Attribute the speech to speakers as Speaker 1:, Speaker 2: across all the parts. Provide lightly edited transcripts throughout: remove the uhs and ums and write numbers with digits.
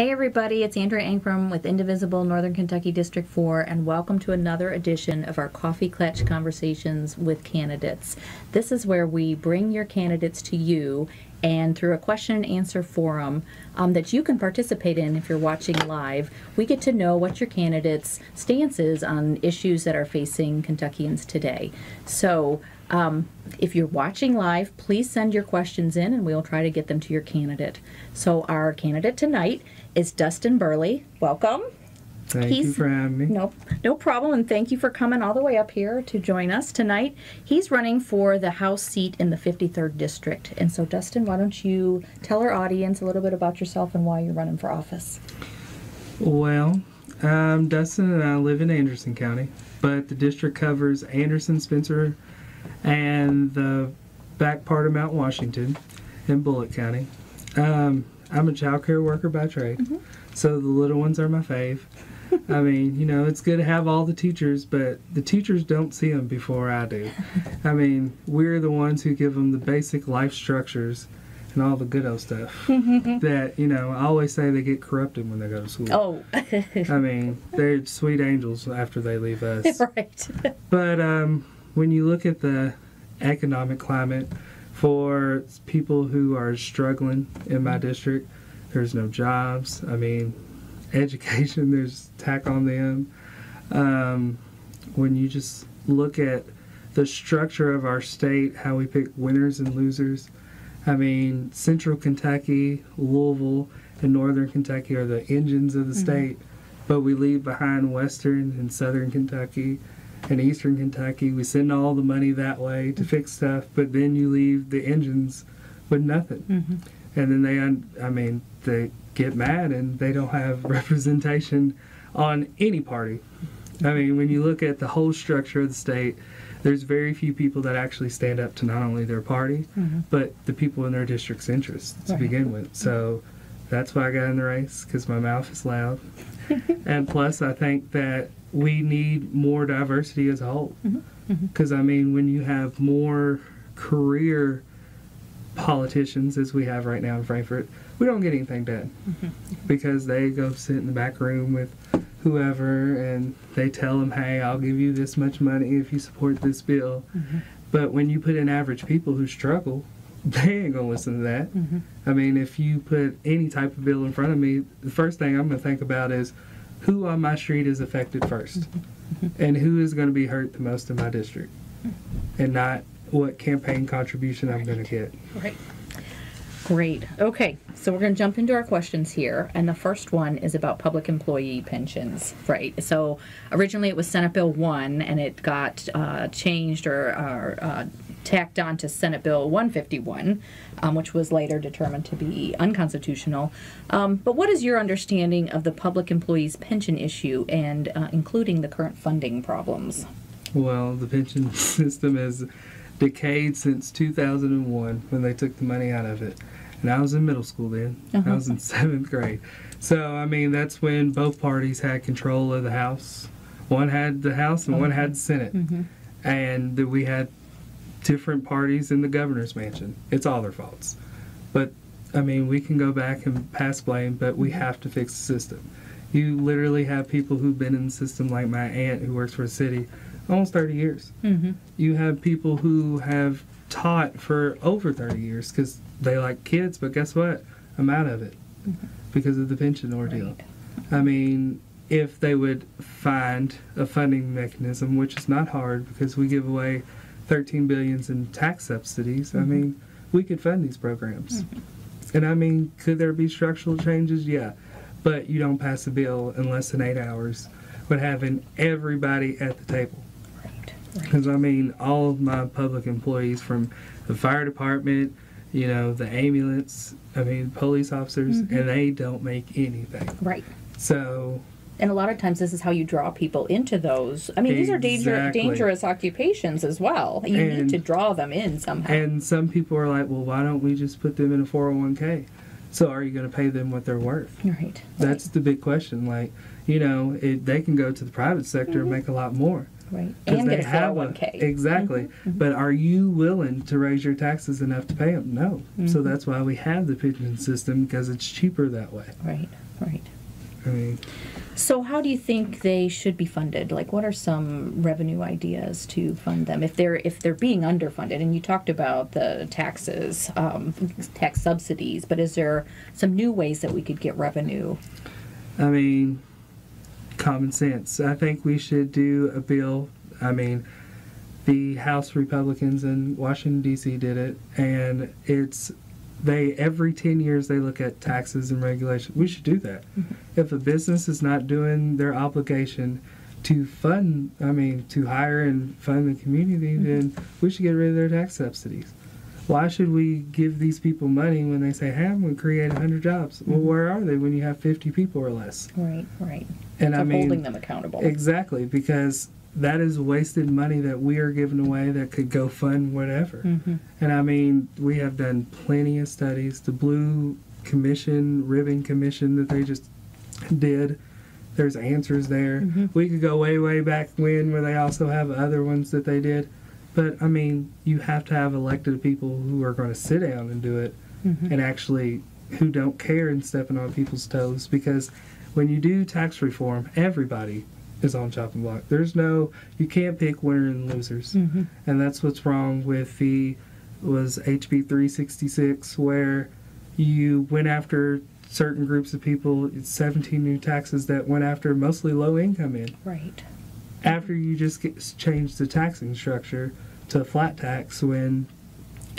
Speaker 1: Hey everybody, it's Andrea Ankrum with Indivisible, Northern Kentucky District 4, and welcome to another edition of our Coffee Klatch Conversations with Candidates. This is where we bring your candidates to you, and through a question and answer forum that you can participate in if you're watching live, we get to know what your candidates' stance is on issues that are facing Kentuckians today. So if you're watching live, please send your questions in and we'll try to get them to your candidate. So our candidate tonight is Dustin Burley. Welcome.
Speaker 2: Thank you for having me.
Speaker 1: No problem, and thank you for coming all the way up here to join us tonight. He's running for the House seat in the 53rd District. And so, Dustin, why don't you tell our audience a little bit about yourself and why you're running for office?
Speaker 2: Well, I'm Dustin, and I live in Anderson County, but the district covers Anderson, Spencer, and the back part of Mount Washington in Bullitt County. I'm a child care worker by trade, so the little ones are my fave. I mean, you know, it's good to have all the teachers, but the teachers don't see them before I do. I mean, we're the ones who give them the basic life structures and all the good old stuff that, you know, I always say they get corrupted when they go to school.
Speaker 1: Oh.
Speaker 2: I mean, they're sweet angels after they leave us.
Speaker 1: Right.
Speaker 2: But when you look at the economic climate for people who are struggling in my district, there's no jobs. I mean, education, there's tack on them. When you just look at the structure of our state, how we pick winners and losers, I mean, Central Kentucky, Louisville, and Northern Kentucky are the engines of the state, but we leave behind Western and Southern Kentucky and Eastern Kentucky. We send all the money that way to fix stuff, but then you leave the engines with nothing. And then they get mad and they don't have representation on any party. I mean, when you look at the whole structure of the state, there's very few people that actually stand up to not only their party, but the people in their district's interests to begin with. So that's why I got in the race, because my mouth is loud. And plus, I think that we need more diversity as a whole. Because, I mean, when you have more career politicians, as we have right now in Frankfort, we don't get anything done. Because they go sit in the back room with whoever and they tell them, hey, I'll give you this much money if you support this bill. But when you put in average people who struggle, they ain't gonna listen to that. I mean, if you put any type of bill in front of me, the first thing I'm gonna think about is who on my street is affected first and who is going to be hurt the most in my district, and not what campaign contribution I'm going to get.
Speaker 1: Right. Great. Okay, so we're going to jump into our questions here, and the first one is about public employee pensions, right? So originally it was Senate Bill 1, and it got changed or tacked on to Senate Bill 151, which was later determined to be unconstitutional. But what is your understanding of the public employees' pension issue, and including the current funding problems?
Speaker 2: Well, the pension system has decayed since 2001 when they took the money out of it. And I was in middle school then. I was in 7th grade. So, I mean, that's when both parties had control of the House. One had the House and one had the Senate. And we had different parties in the governor's mansion. It's all their faults. But, I mean, we can go back and pass blame, but we have to fix the system. You literally have people who've been in the system, like my aunt who works for the city, almost 30 years. You have people who have taught for over 30 years because they like kids, but guess what? I'm out of it because of the pension ordeal. I mean, if they would find a funding mechanism, which is not hard because we give away $13 billion in tax subsidies, I mean, we could fund these programs. And I mean, could there be structural changes? Yeah. But you don't pass a bill in less than 8 hours with having everybody at the table. Because, I mean, all of my public employees, from the fire department, you know, the ambulance, I mean, police officers, and they don't make anything. Right. So...
Speaker 1: And a lot of times this is how you draw people into those. I mean, these are dangerous occupations as well. You need to draw them in somehow.
Speaker 2: And some people are like, well, why don't we just put them in a 401k? So are you going to pay them what they're worth? Right. That's the big question. Like, you know, they can go to the private sector and make a lot more.
Speaker 1: Right.
Speaker 2: 'Cause
Speaker 1: And
Speaker 2: they
Speaker 1: get a
Speaker 2: have
Speaker 1: 401k.
Speaker 2: exactly. But are you willing to raise your taxes enough to pay them? No. So that's why we have the pension system, because it's cheaper that way.
Speaker 1: Right, right.
Speaker 2: I mean,
Speaker 1: So how do you think they should be funded? Like, what are some revenue ideas to fund them if they're being underfunded? And you talked about the taxes, tax subsidies, but is there some new ways that we could get revenue?
Speaker 2: I mean, common sense. I think we should do a bill. I mean, the House Republicans in Washington, D.C. did it, and every 10 years they look at taxes and regulation. We should do that. If a business is not doing their obligation to to hire and fund the community, then we should get rid of their tax subsidies. Why should we give these people money when they say, hey, I'm going to create 100 jobs? Well, where are they when you have 50 people or less?
Speaker 1: Right, right.
Speaker 2: And
Speaker 1: so holding them accountable.
Speaker 2: Exactly, because that is wasted money that we are giving away that could go fund whatever. And I mean, we have done plenty of studies. The Blue Commission, Ribbon Commission that they just did, there's answers there. We could go way, way back where they also have other ones that they did. But I mean, you have to have elected people who are going to sit down and do it and actually who don't care and stepping on people's toes. Because when you do tax reform, everybody is on chopping block. You can't pick winners and losers. And that's what's wrong with HB 366, where you went after certain groups of people. It's 17 new taxes that went after mostly low income in.
Speaker 1: Right.
Speaker 2: After you just change the taxing structure to a flat tax, when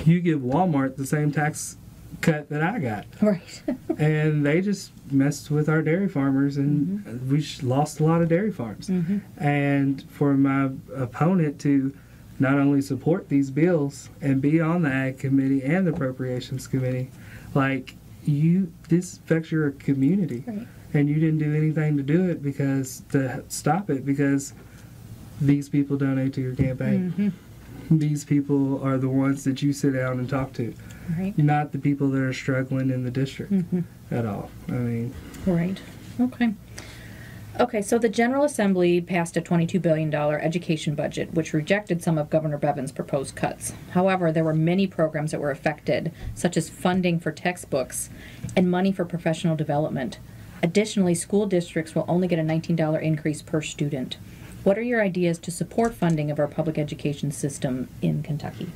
Speaker 2: you give Walmart the same tax cut that I got.
Speaker 1: Right.
Speaker 2: And they just messed with our dairy farmers, and we lost a lot of dairy farms. And for my opponent to not only support these bills and be on the Ag Committee and the Appropriations Committee, this affects your community.
Speaker 1: Right.
Speaker 2: And you didn't do anything to stop it because these people donate to your campaign. These people are the ones that you sit down and talk to. Right. Not the people that are struggling in the district at all. I mean.
Speaker 1: Right. Okay, so the General Assembly passed a $22 billion education budget, which rejected some of Governor Bevin's proposed cuts. However, there were many programs that were affected, such as funding for textbooks and money for professional development. Additionally, school districts will only get a $19 increase per student. What are your ideas to support funding of our public education system in Kentucky?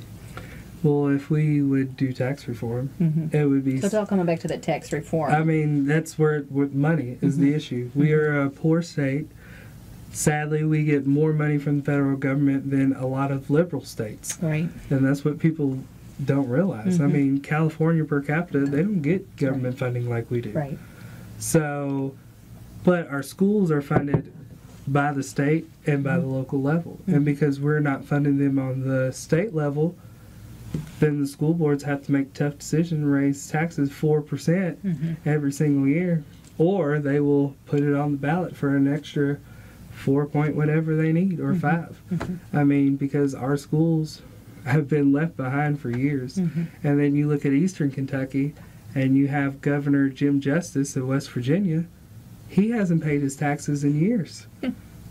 Speaker 2: Well, if we would do tax reform, it would be...
Speaker 1: So it's all coming back to that tax reform.
Speaker 2: I mean, that's where money is the issue. We are a poor state. Sadly, we get more money from the federal government than a lot of liberal states.
Speaker 1: Right.
Speaker 2: And that's what people don't realize. I mean, California per capita, they don't get government funding like we do.
Speaker 1: Right.
Speaker 2: So, but our schools are funded by the state and by the local level. And because we're not funding them on the state level, then the school boards have to make tough decisions and raise taxes 4% every single year, or they will put it on the ballot for an extra 4 point whatever they need, or 5. I mean, because our schools have been left behind for years. And then you look at Eastern Kentucky, and you have Governor Jim Justice of West Virginia. He hasn't paid his taxes in years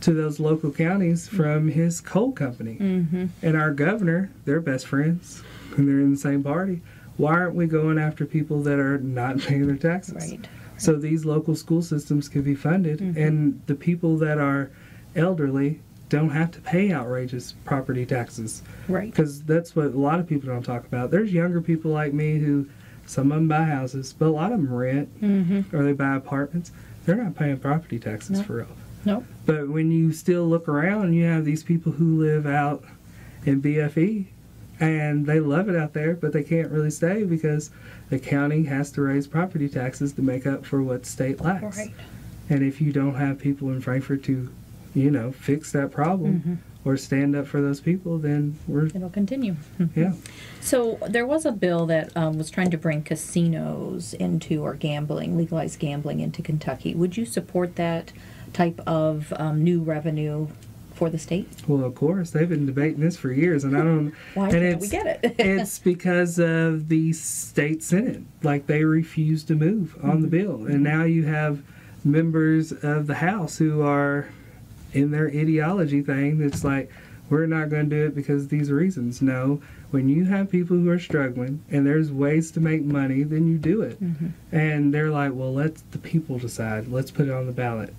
Speaker 2: to those local counties from his coal company. And our governor, they're best friends, and they're in the same party. Why aren't we going after people that are not paying their taxes?
Speaker 1: Right.
Speaker 2: So these local school systems could be funded, and the people that are elderly don't have to pay outrageous property taxes.
Speaker 1: Right.
Speaker 2: Because that's what a lot of people don't talk about. There's younger people like me who, some of them buy houses, but a lot of them rent, or they buy apartments. They're not paying property taxes for real.
Speaker 1: Nope.
Speaker 2: But when you still look around, you have these people who live out in BFE, and they love it out there, but they can't really stay because the county has to raise property taxes to make up for what state lacks.
Speaker 1: Right.
Speaker 2: And if you don't have people in Frankfort to, fix that problem or stand up for those people, then
Speaker 1: it'll continue.
Speaker 2: Yeah.
Speaker 1: So there was a bill that was trying to bring casinos or legalized gambling into Kentucky. Would you support that type of new revenue for the state?
Speaker 2: Well, of course. They've been debating this for years, and I don't...
Speaker 1: Why can't we get it?
Speaker 2: It's because of the state Senate. They refused to move on the bill. And now you have members of the House who are in their ideology thing, it's like, we're not going to do it because of these reasons. No, when you have people who are struggling and there's ways to make money, then you do it. And they're like, well, let the people decide. Let's put it on the ballot.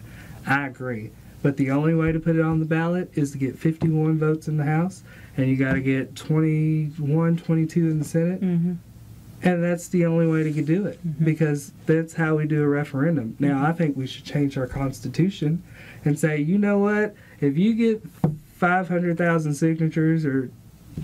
Speaker 2: I agree. But the only way to put it on the ballot is to get 51 votes in the House, and you got to get 21, 22 in the Senate. And that's the only way to do it, because that's how we do a referendum. Now, I think we should change our Constitution and say, you know what, if you get 500,000 signatures or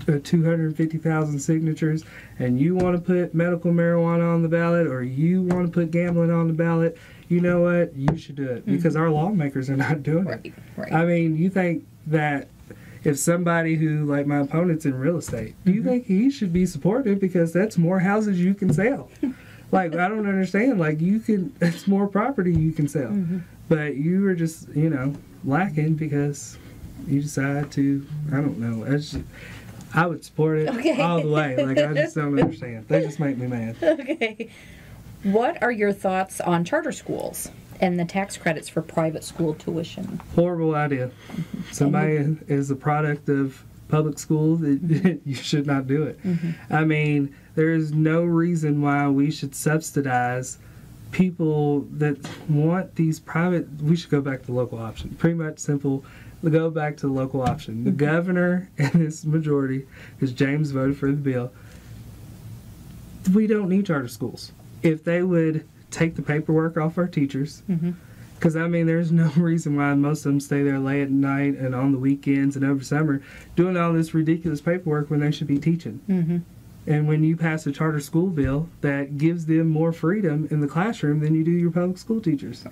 Speaker 2: 250,000 signatures and you want to put medical marijuana on the ballot, or you want to put gambling on the ballot, you know what, you should do it, because our lawmakers are not doing it. I mean, you think that if somebody who, like my opponent's in real estate, do you think he should be supported because that's more houses you can sell? Like, I don't understand. Like, it's more property you can sell. But you were just, lacking because you decide to, I don't know. I would support it all the way. Like, I just don't understand. They just make me mad.
Speaker 1: Okay. What are your thoughts on charter schools and the tax credits for private school tuition?
Speaker 2: Horrible idea. Somebody is a product of public school, you should not do it. I mean, there is no reason why we should subsidize people that want these private. We should go back to local option. Pretty much simple. Go back to the local option. The governor and his majority, because James voted for the bill, we don't need charter schools. If they would take the paperwork off our teachers, because I mean, there's no reason why most of them stay there late at night and on the weekends and over summer doing all this ridiculous paperwork when they should be teaching. And when you pass a charter school bill that gives them more freedom in the classroom than you do your public school teachers.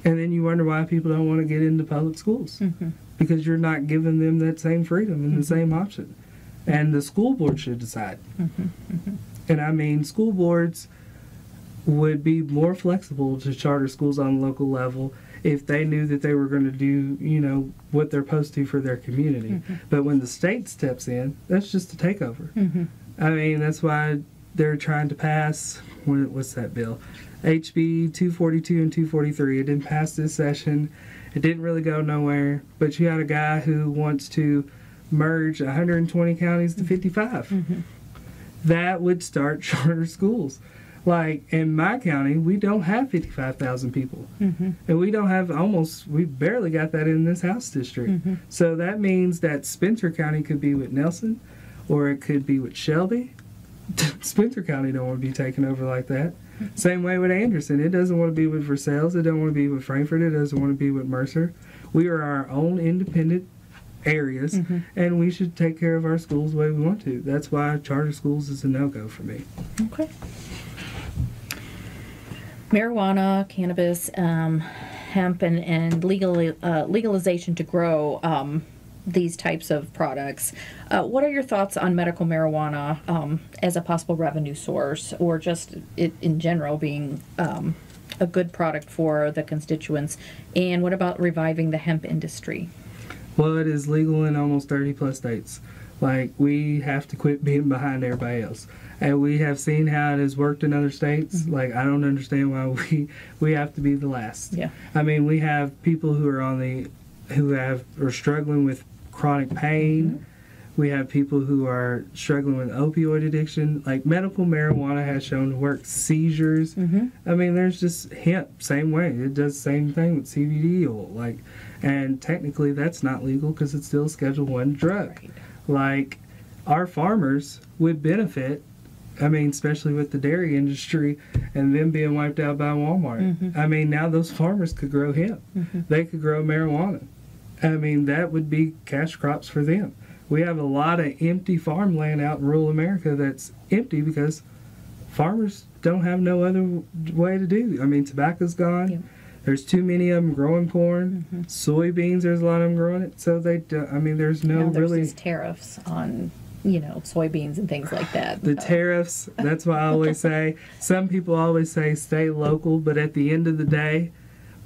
Speaker 2: And then you wonder why people don't want to get into public schools, because you're not giving them that same freedom and the same option. And the school board should decide. And I mean, school boards would be more flexible to charter schools on the local level if they knew that they were going to do, what they're supposed to for their community. But when the state steps in, that's just a takeover. I mean, that's why they're trying to pass, what's that bill? HB 242 and 243. It didn't pass this session. It didn't really go nowhere. But you had a guy who wants to merge 120 counties to 55. That would start charter schools. Like, in my county, we don't have 55,000 people. And we don't have we barely got that in this House district. So that means that Spencer County could be with Nelson, or it could be with Shelby. Spencer County don't want to be taken over like that. Same way with Anderson. It doesn't want to be with Versailles. It don't want to be with Frankfort. It doesn't want to be with Mercer. We are our own independent areas, and we should take care of our schools the way we want to. That's why charter schools is a no-go for me.
Speaker 1: Okay. Marijuana, cannabis, hemp, and legalization to grow these types of products. What are your thoughts on medical marijuana as a possible revenue source, or just it in general being a good product for the constituents? And what about reviving the hemp industry?
Speaker 2: Well, it is legal in almost 30 plus states. Like, we have to quit being behind everybody else. And we have seen how it has worked in other states. Like, I don't understand why we have to be the last. I mean, we have people who are are struggling with chronic pain. We have people who are struggling with opioid addiction. Like, medical marijuana has shown to work seizures. I mean, there's just hemp, same way. It does the same thing with CBD oil. And technically that's not legal because it's still a Schedule I drug. Like, our farmers would benefit, I mean, especially with the dairy industry and them being wiped out by Walmart. I mean, now those farmers could grow hemp. They could grow marijuana. I mean, that would be cash crops for them. We have a lot of empty farmland out in rural America that's empty because farmers don't have no other way to do. I mean, tobacco's gone. There's too many of them growing corn. Soybeans, there's a lot of them growing it. So there's no
Speaker 1: there's these tariffs on, soybeans and things like that.
Speaker 2: The tariffs, that's why I always say, some people always say stay local, but at the end of the day,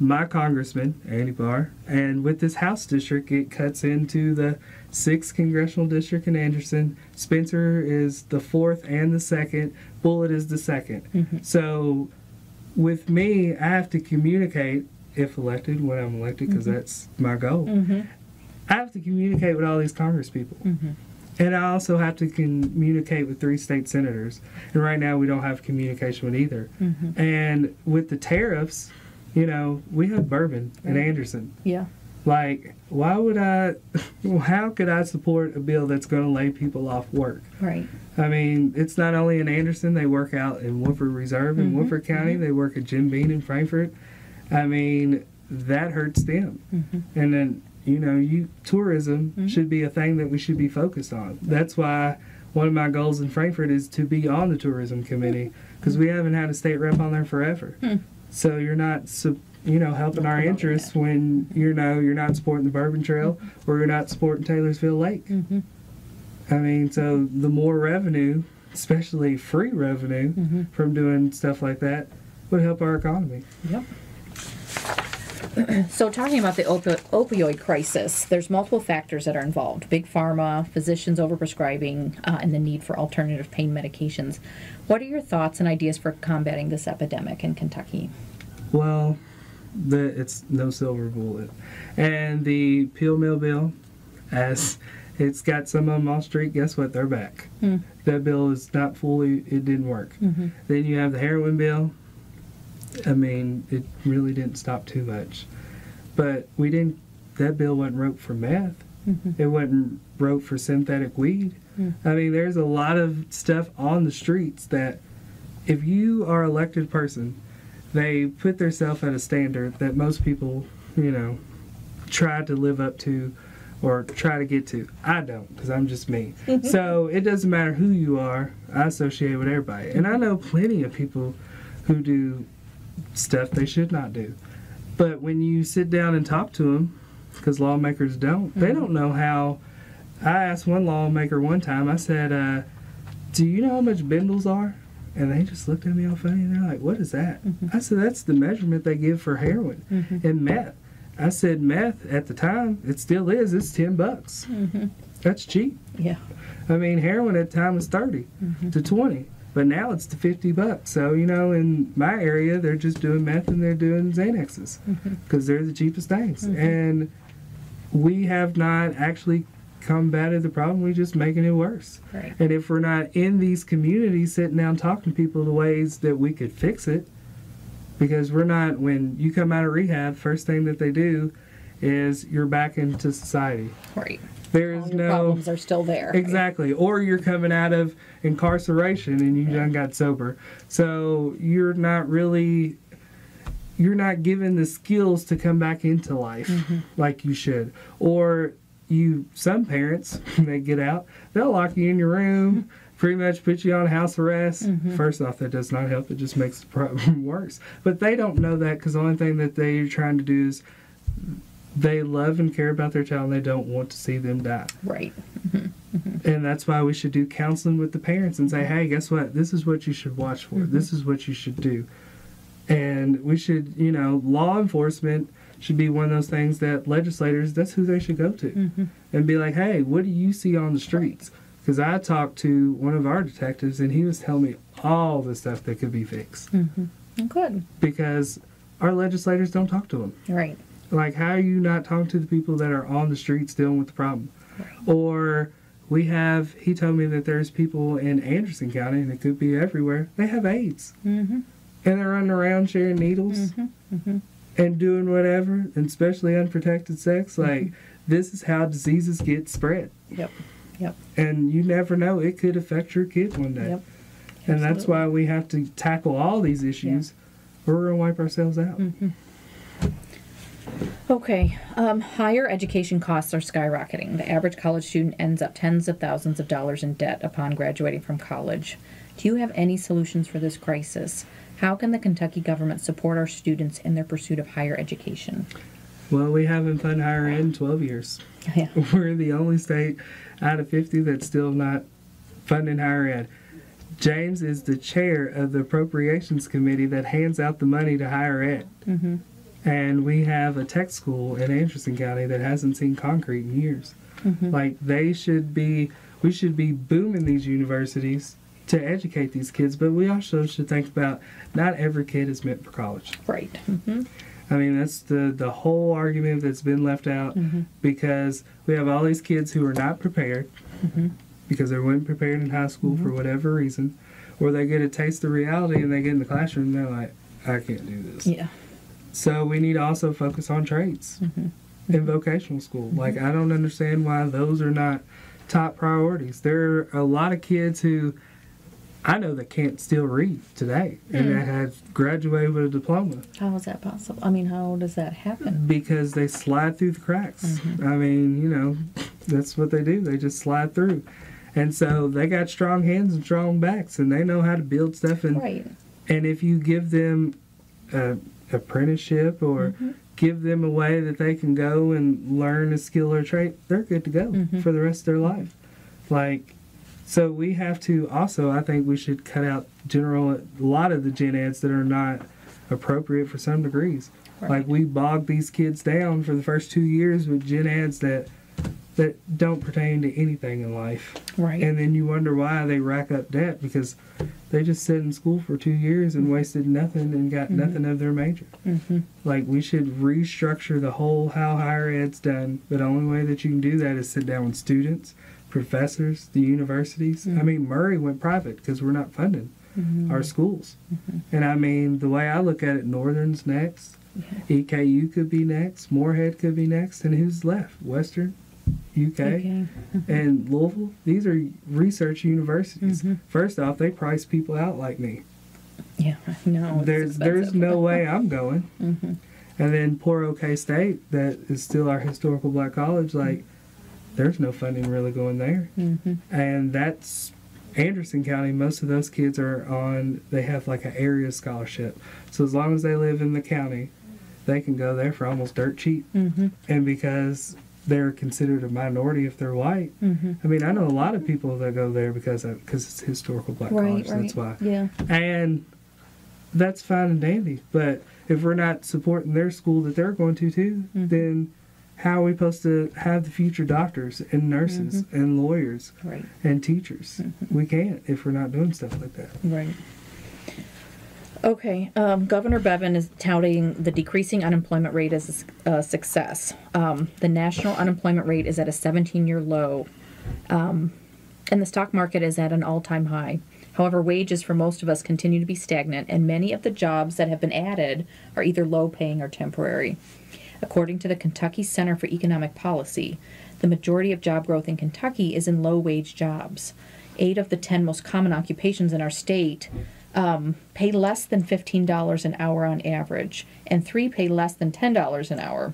Speaker 2: my congressman, Andy Barr, and with this House district, it cuts into the 6th Congressional District in Anderson. Spencer is the 4th and the 2nd. Bullitt is the 2nd. So with me, I have to communicate if elected, when I'm elected, because that's my goal,
Speaker 1: Mm-hmm.
Speaker 2: I have to communicate with all these Congress people.
Speaker 1: Mm-hmm.
Speaker 2: And I also have to communicate with 3 state senators. And right now we don't have communication with either.
Speaker 1: Mm-hmm.
Speaker 2: And with the tariffs, we have Bourbon and Anderson.
Speaker 1: Yeah.
Speaker 2: Like, how could I support a bill that's going to lay people off work?
Speaker 1: Right.
Speaker 2: I mean, it's not only in Anderson, they work out in Woodford Reserve in Woodford County, they work at Jim Beam in Frankfort. I mean, that hurts them.
Speaker 1: Mm-hmm.
Speaker 2: And then, tourism should be a thing that we should be focused on. That's why one of my goals in Frankfort is to be on the tourism committee, because we haven't had a state rep on there forever. So you're not helping our interests when you're not supporting the Bourbon Trail or you're not supporting Taylorsville Lake.
Speaker 1: Mm-hmm.
Speaker 2: I mean, so the more revenue, especially free revenue from doing stuff like that, would help our economy.
Speaker 1: Yep. So talking about the opioid crisis, there's multiple factors that are involved. Big pharma, physicians overprescribing, and the need for alternative pain medications. What are your thoughts and ideas for combating this epidemic in Kentucky?
Speaker 2: Well, it's no silver bullet. And the Peel Mill bill, as it's got some of them off street, guess what? They're back. That bill is not it didn't work. Then you have the heroin bill. I mean, it really didn't stop too much. But that bill wasn't wrote for meth. It wasn't wrote for synthetic weed. I mean, there's a lot of stuff on the streets that if you are an elected person, they put themselves at a standard that most people, try to live up to or try to get to. I don't, because I'm just me. So it doesn't matter who you are. I associate with everybody. And I know plenty of people who do stuff they should not do. But when you sit down and talk to them, because lawmakers don't, they don't know how. I asked one lawmaker one time, I said, do you know how much bindles are? And they just looked at me all funny and they're like, what is that? I said, that's the measurement they give for heroin and meth. I said, meth at the time, it still is, it's $10. That's cheap.
Speaker 1: Yeah.
Speaker 2: I mean, heroin at the time was 30 to 20. But now it's to $50. So, in my area, they're just doing meth and they're doing Xanaxes because they're the cheapest things. And we have not actually combated the problem. We're just making it worse.
Speaker 1: Right.
Speaker 2: And if we're not in these communities sitting down talking to people the ways that we could fix it, because we're not, when you come out of rehab, first thing that they do is you're back into society.
Speaker 1: Right.
Speaker 2: There's
Speaker 1: all your problems are still there.
Speaker 2: Exactly. Or you're coming out of incarceration and you done got sober. So you're not given the skills to come back into life like you should. Or some parents, when they get out, they'll lock you in your room, pretty much put you on house arrest. First off, that does not help. It just makes the problem worse. But they don't know that because the only thing that they're trying to do is they love and care about their child and they don't want to see them die. Right. And that's why we should do counseling with the parents and say, hey, guess what? This is what you should watch for. This is what you should do. And we should, law enforcement should be one of those things that legislators, that's who they should go to. And be like, hey, what do you see on the streets? Because I talked to one of our detectives and he was telling me all the stuff that could be fixed.
Speaker 1: Good.
Speaker 2: Because our legislators don't talk to them.
Speaker 1: Right.
Speaker 2: Like, how are you not talking to the people that are on the streets dealing with the problem?
Speaker 1: Right.
Speaker 2: Or he told me that there's people in Anderson County, and it could be everywhere, they have AIDS. And they're running around sharing needles and doing whatever, and especially unprotected sex. Like, this is how diseases get spread. Yep. And you never know, it could affect your kid one day. And that's why we have to tackle all these issues, or we're going to wipe ourselves out.
Speaker 1: Okay, higher education costs are skyrocketing. The average college student ends up tens of thousands of dollars in debt upon graduating from college. Do you have any solutions for this crisis? How can the Kentucky government support our students in their pursuit of higher education?
Speaker 2: Well, we haven't funded higher ed in 12 years.
Speaker 1: Yeah.
Speaker 2: We're the only state out of 50 that's still not funding higher ed. James is the chair of the Appropriations Committee that hands out the money to higher ed. And we have a tech school in Anderson County that hasn't seen concrete in years. Like, we should be booming these universities to educate these kids, but we also should think about not every kid is meant for college.
Speaker 1: Right.
Speaker 2: I mean, that's the whole argument that's been left out, because we have all these kids who are not prepared because they weren't prepared in high school for whatever reason, or they get a taste of reality and they get in the classroom and they're like, I can't do this.
Speaker 1: Yeah.
Speaker 2: So we need to also focus on trades in vocational school. Like, I don't understand why those are not top priorities. There are a lot of kids who I know that can't still read today and that have graduated with a diploma.
Speaker 1: How is that possible? I mean, how does that happen?
Speaker 2: Because they slide through the cracks. I mean, you know, that's what they do. They just slide through. And so they got strong hands and strong backs, and they know how to build stuff. And, and if you give them an apprenticeship or give them a way that they can go and learn a skill or trait, they're good to go for the rest of their life. Like, so we have to also, I think we should cut out a lot of the gen eds that are not appropriate for some degrees. Like, we bog these kids down for the first 2 years with gen eds that don't pertain to anything in life. And then you wonder why they rack up debt, because they just sat in school for 2 years and wasted nothing and got nothing of their major. Like, we should restructure the whole how higher ed's done, but the only way that you can do that is sit down with students, professors, the universities. I mean, Murray went private because we're not funding our schools. And I mean, the way I look at it, Northern's next, EKU could be next, Moorhead could be next, and who's left? Western, UK, and Louisville. These are research universities. First off, they price people out like me.
Speaker 1: Yeah, I know.
Speaker 2: There's no way I'm going. And then poor OK State, that is still our historical black college, like, there's no funding really going there. And that's Anderson County. Most of those kids are they have like an area scholarship. So as long as they live in the county, they can go there for almost dirt cheap. And because they're considered a minority if they're white. I mean, I know a lot of people that go there because it's historical black college. That's why. And that's fine and dandy. But if we're not supporting their school that they're going to too, then how are we supposed to have the future doctors and nurses and lawyers and teachers? We can't if we're not doing stuff like that.
Speaker 1: Okay. Governor Bevin is touting the decreasing unemployment rate as a success. The national unemployment rate is at a 17-year low, and the stock market is at an all-time high. However, wages for most of us continue to be stagnant, and many of the jobs that have been added are either low-paying or temporary. According to the Kentucky Center for Economic Policy, the majority of job growth in Kentucky is in low-wage jobs. 8 of the 10 most common occupations in our state pay less than $15 an hour on average, and 3 pay less than $10 an hour.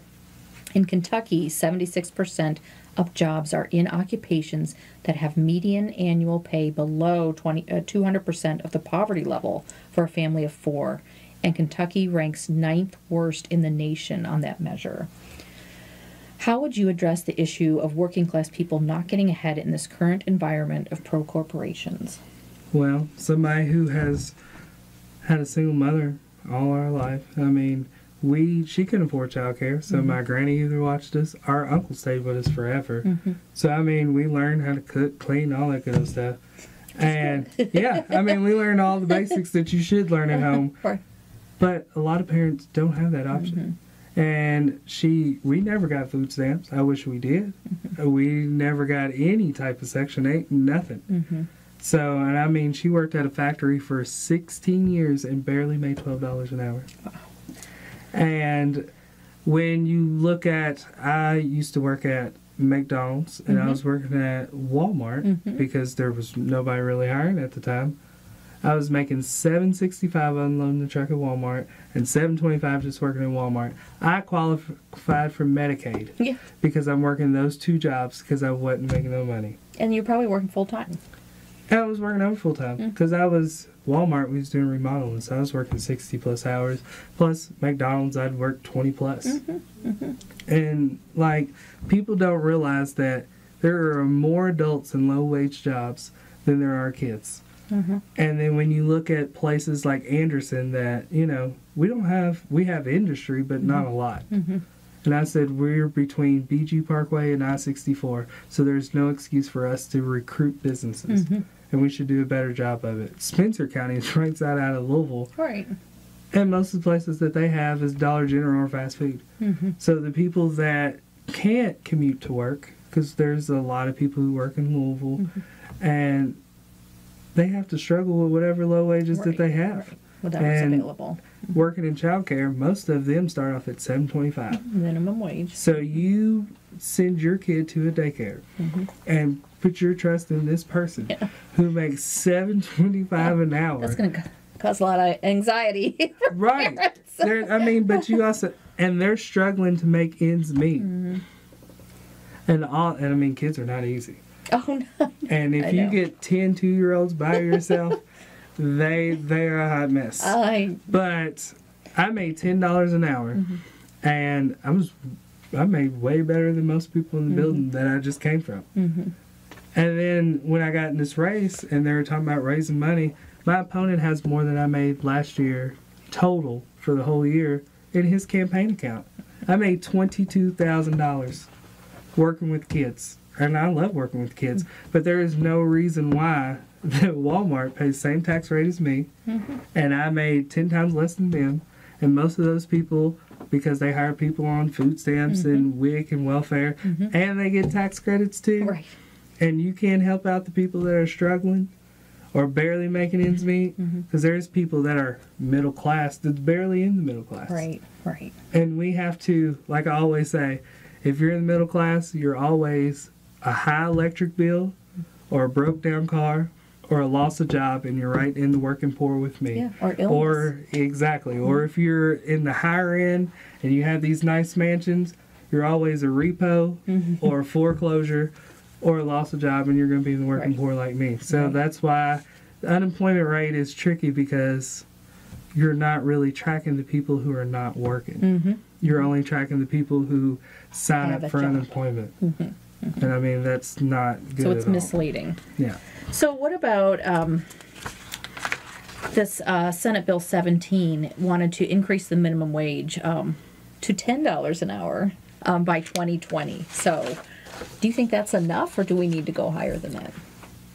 Speaker 1: In Kentucky, 76% of jobs are in occupations that have median annual pay below 200% of the poverty level for a family of 4. And Kentucky ranks 9th worst in the nation on that measure. How would you address the issue of working class people not getting ahead in this current environment of pro-corporations?
Speaker 2: Well, somebody who has had a single mother all our life, I mean, she couldn't afford childcare, so my granny either watched us, our uncle stayed with us forever. So, I mean, we learned how to cook, clean, all that good stuff. And, yeah, I mean, we learned all the basics that you should learn at home. But a lot of parents don't have that option. And we never got food stamps. I wish we did. We never got any type of Section 8, nothing. So, and I mean, she worked at a factory for 16 years and barely made $12 an hour. And when you look at, I used to work at McDonald's, and I was working at Walmart because there was nobody really hiring at the time. I was making $7.65 unloading the truck at Walmart and $7.25 just working in Walmart. I qualified for Medicaid because I'm working those 2 jobs because I wasn't making no money.
Speaker 1: And you're probably working full time.
Speaker 2: And I was working over full time because Walmart, we was doing remodeling, so I was working 60 plus hours. Plus McDonald's, I'd work 20 plus. And like, people don't realize that there are more adults in low wage jobs than there are kids. And then when you look at places like Anderson that, you know, we have industry, but not a lot. And I said, we're between BG Parkway and I-64, so there's no excuse for us to recruit businesses. And we should do a better job of it. Spencer County is right side out of Louisville. And most of the places that they have is Dollar General or fast food. So the people that can't commute to work, because there's a lot of people who work in Louisville, and they have to struggle with whatever low wages that they have.
Speaker 1: Whatever's available.
Speaker 2: Working in childcare, most of them start off at $7.25
Speaker 1: minimum wage.
Speaker 2: So you send your kid to a daycare and put your trust in this person who makes $7.25 an hour.
Speaker 1: That's going to cause a lot of anxiety.
Speaker 2: Right. I mean, but you also, and they're struggling to make ends meet. And I mean, kids are not easy.
Speaker 1: Oh no.
Speaker 2: And if you get 10 2-year-olds by yourself, they are a hot mess. But I made $10 an hour, and I made way better than most people in the building that I just came from. And then when I got in this race, and they were talking about raising money, my opponent has more than I made last year total for the whole year in his campaign account. I made $22,000 working with kids. And I love working with kids, but there is no reason why that Walmart pays the same tax rate as me, and I made 10 times less than them. And most of those people, because they hire people on food stamps and WIC and welfare, and they get tax credits too.
Speaker 1: Right.
Speaker 2: And you can't help out the people that are struggling or barely making ends meet, because there's people that are middle class that's barely in the middle class.
Speaker 1: Right, right.
Speaker 2: And we have to, like I always say, if you're in the middle class, you're always a high electric bill or a broke down car or a loss of job, and you're right in the working poor with me.
Speaker 1: Yeah, or illness.
Speaker 2: Or if you're in the higher end and you have these nice mansions, you're always a repo or a foreclosure or a loss of job, and you're going to be in the working poor like me. So that's why the unemployment rate is tricky, because you're not really tracking the people who are not working. You're only tracking the people who sign up for unemployment. And I mean, that's not good.
Speaker 1: So it's misleading.
Speaker 2: Yeah.
Speaker 1: So what about this Senate Bill 17 wanted to increase the minimum wage to $10 an hour by 2020. So do you think that's enough, or do we need to go higher than that?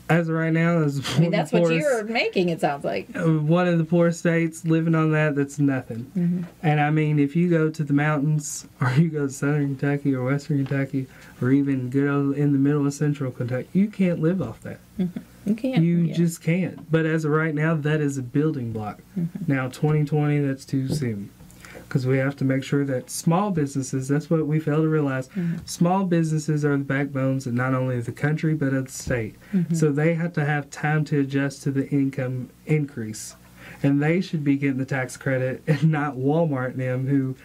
Speaker 2: As of right now,
Speaker 1: that's what you're making, it sounds like.
Speaker 2: One of the poorest states, living on that's nothing. And I mean, if you go to the mountains, or you go to southern Kentucky or western Kentucky, or even good old in the middle of central Kentucky, you can't live off that.
Speaker 1: You can't.
Speaker 2: You just can't. But as of right now, that is a building block. Now, 2020, that's too soon. Because we have to make sure that small businesses, that's what we fail to realize, small businesses are the backbones of not only the country but of the state. So they have to have time to adjust to the income increase. And they should be getting the tax credit, and not Walmart and them, who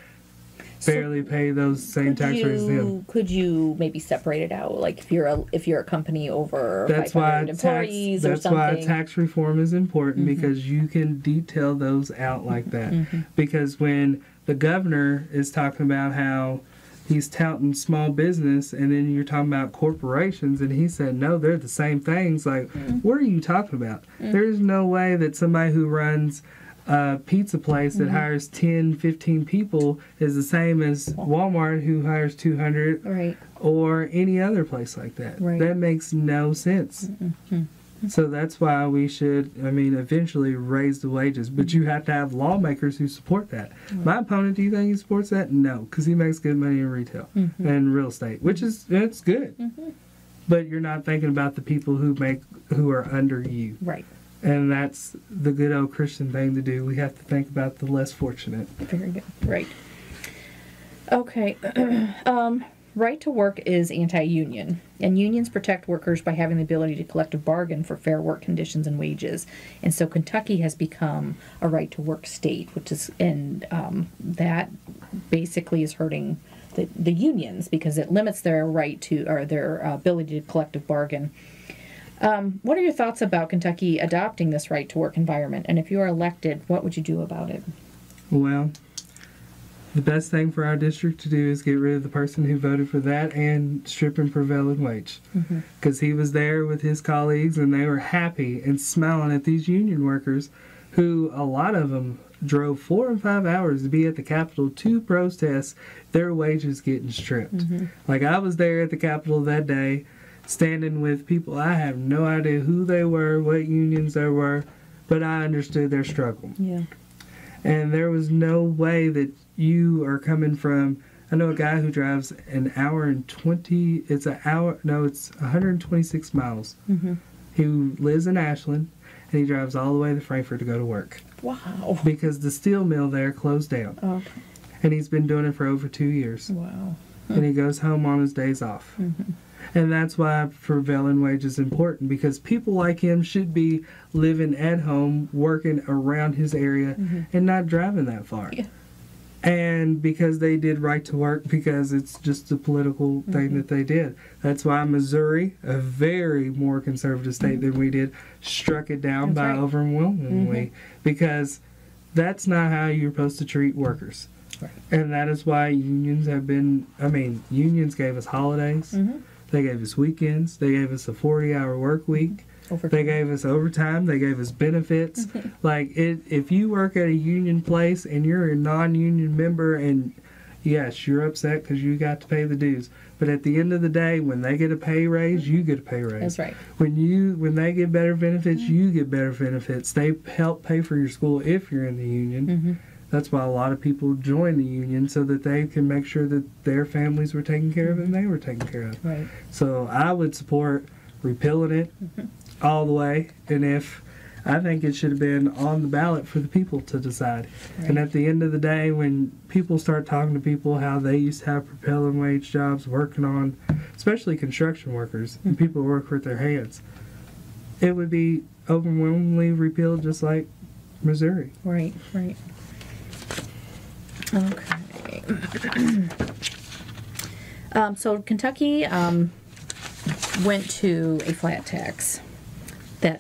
Speaker 2: barely pay those same tax rates as them.
Speaker 1: Could you maybe separate it out? Like if you're a company over 500 employees or something?
Speaker 2: That's why tax reform is important, because you can detail those out like that. Because when the governor is talking about how he's touting small business, and then you're talking about corporations, and he said, no, they're the same things. Like, what are you talking about? There's no way that somebody who runs a pizza place that hires 10, 15 people is the same as Walmart, who hires 200, or any other place like that. That makes no sense. So that's why we should, eventually raise the wages. But you have to have lawmakers who support that. My opponent, do you think he supports that? No, because he makes good money in retail and real estate, which is, that's good. But you're not thinking about the people who are under you. Right. And that's the good old Christian thing to do. We have to think about the less fortunate.
Speaker 1: Very good. Right. Okay. Right to work is anti-union, and unions protect workers by having the ability to collective bargain for fair work conditions and wages. And so Kentucky has become a right to work state, which is, and that basically is hurting the unions, because it limits their right to, or their ability to collective bargain. What are your thoughts about Kentucky adopting this right to work environment? And if you are elected, what would you do about it?
Speaker 2: Well, the best thing for our district to do is get rid of the person who voted for that and stripping prevailing wage. Because he was there with his colleagues, and they were happy and smiling at these union workers, who a lot of them drove 4 and 5 hours to be at the Capitol to protest their wages getting stripped. Like, I was there at the Capitol that day, standing with people, I have no idea who they were, what unions they were, but I understood their struggle. And there was no way that you are coming from, I know a guy who drives an hour and 20, it's 126 miles.
Speaker 1: Mm-hmm.
Speaker 2: He lives in Ashland, and he drives all the way to Frankfurt to go to work.
Speaker 1: Wow.
Speaker 2: Because the steel mill there closed down.
Speaker 1: Okay.
Speaker 2: And he's been doing it for over 2 years.
Speaker 1: Wow.
Speaker 2: And he goes home on his days off.
Speaker 1: Mm-hmm.
Speaker 2: And that's why prevailing wage is important, because people like him should be living at home, working around his area,
Speaker 1: Mm-hmm.
Speaker 2: and not driving that far.
Speaker 1: Yeah.
Speaker 2: And because they did right to work, because it's just a political thing that they did. That's why Missouri, a very more conservative state than we did, struck it down
Speaker 1: That's
Speaker 2: by
Speaker 1: right.
Speaker 2: overwhelmingly, because that's not how you're supposed to treat workers.
Speaker 1: Right.
Speaker 2: And that is why unions have been, unions gave us holidays.
Speaker 1: Mm-hmm.
Speaker 2: They gave us weekends. They gave us a 40-hour work week.
Speaker 1: Overtime.
Speaker 2: They gave us overtime. They gave us benefits. Like, if you work at a union place and you're a non-union member, and yes, you're upset because you got to pay the dues, but at the end of the day, when they get a pay raise, you get a pay raise.
Speaker 1: That's right.
Speaker 2: When they get better benefits, you get better benefits. They help pay for your school if you're in the union.
Speaker 1: Mm-hmm.
Speaker 2: That's why a lot of people join the union, so that they can make sure that their families were taken care of and they were taken care of.
Speaker 1: Right.
Speaker 2: So I would support repealing it all the way. And I think it should have been on the ballot for the people to decide.
Speaker 1: Right.
Speaker 2: And at the end of the day, when people start talking to people how they used to have prevailing wage jobs working on, especially construction workers and people who work with their hands, it would be overwhelmingly repealed, just like Missouri.
Speaker 1: Right. Right. Okay. So Kentucky went to a flat tax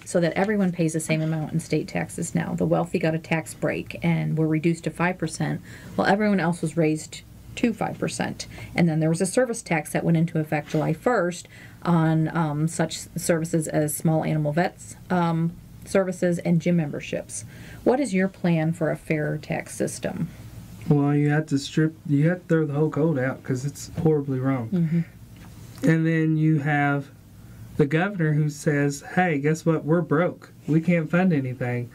Speaker 1: so that everyone pays the same amount in state taxes now. The wealthy got a tax break and were reduced to 5%, while everyone else was raised to 5%. And then there was a service tax that went into effect July 1st on such services as small animal vets services and gym memberships. What is your plan for a fairer tax system?
Speaker 2: Well, you have to throw the whole code out, because it's horribly wrong.
Speaker 1: Mm-hmm.
Speaker 2: And then you have the governor who says, hey, guess what? We're broke. We can't fund anything.